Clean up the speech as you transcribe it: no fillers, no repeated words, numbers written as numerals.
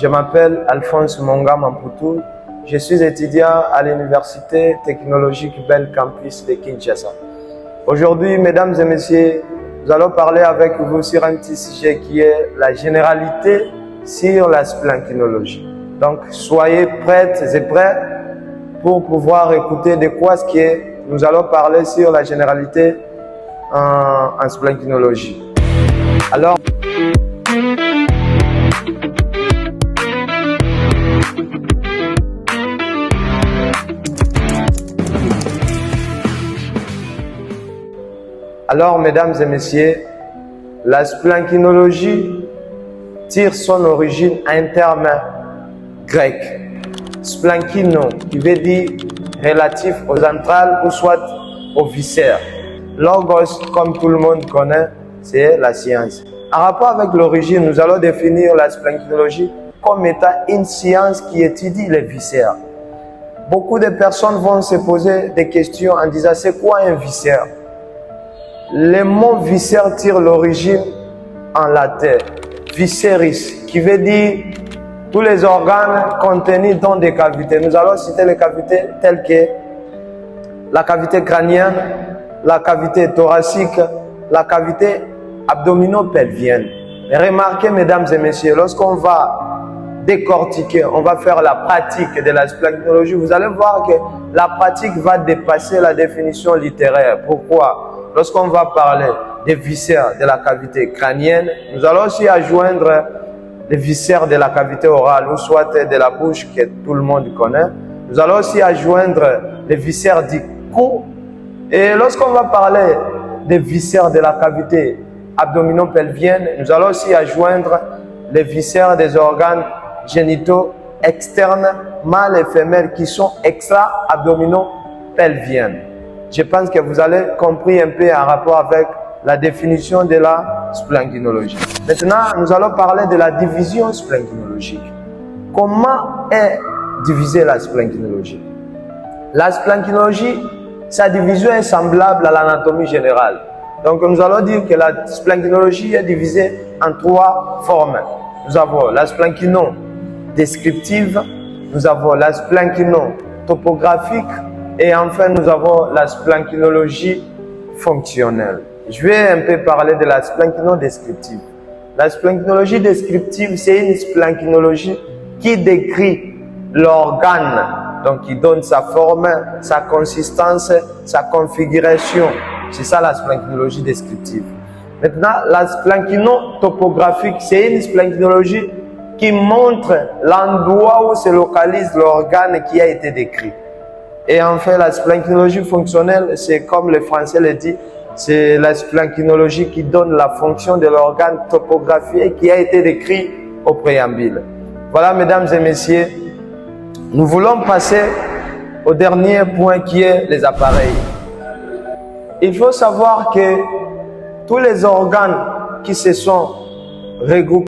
Je m'appelle Alphonse Monga Mampoutou. Je suis étudiant à l'Université technologique Bell Campus de Kinshasa. Aujourd'hui, mesdames et messieurs, nous allons parler avec vous sur un petit sujet qui est la généralité sur la splanchinologie. Donc, soyez prêtes et prêts pour pouvoir écouter de quoi nous allons parler sur la généralité en splanchinologie. Alors, mesdames et messieurs, la splanchinologie tire son origine à un terme grec. Splanchino, qui veut dire relatif aux entrailles ou soit aux viscères. Logos, comme tout le monde connaît, c'est la science. En rapport avec l'origine, nous allons définir la splanchinologie comme étant une science qui étudie les viscères. Beaucoup de personnes vont se poser des questions en disant c'est quoi un viscère? Le mot viscère tire l'origine en latin, visceris, qui veut dire tous les organes contenus dans des cavités. Nous allons citer les cavités telles que la cavité crânienne, la cavité thoracique, la cavité abdominopelvienne. Remarquez, mesdames et messieurs, lorsqu'on va décortiquer, on va faire la pratique de la splanchinologie, vous allez voir que la pratique va dépasser la définition littéraire. Pourquoi? Lorsqu'on va parler des viscères de la cavité crânienne, nous allons aussi adjoindre les viscères de la cavité orale ou soit de la bouche que tout le monde connaît. Nous allons aussi adjoindre les viscères du cou. Et lorsqu'on va parler des viscères de la cavité abdominopelvienne, nous allons aussi adjoindre les viscères des organes génitaux externes, mâles et femelles, qui sont extra-abdominopelviennes. Je pense que vous avez compris un peu en rapport avec la définition de la splanchinologie. Maintenant, nous allons parler de la division splanchinologique. Comment est divisée la splanchinologie? La splanchinologie, sa division est semblable à l'anatomie générale. Donc, nous allons dire que la splanchinologie est divisée en trois formes. Nous avons la splanchino-descriptive, nous avons la splanchino-topographique, et enfin, nous avons la splanchinologie fonctionnelle. Je vais un peu parler de la splanchino-descriptive. La splanchinologie descriptive, c'est une splanchinologie qui décrit l'organe, donc qui donne sa forme, sa consistance, sa configuration. C'est ça la splanchinologie descriptive. Maintenant, la splanchino-topographique, c'est une splanchinologie qui montre l'endroit où se localise l'organe qui a été décrit. Et enfin, la splanchinologie fonctionnelle, c'est comme le français le dit, c'est la splanchinologie qui donne la fonction de l'organe topographié qui a été décrit au préambule. Voilà, mesdames et messieurs, nous voulons passer au dernier point qui est les appareils. Il faut savoir que tous les organes qui se sont regroupés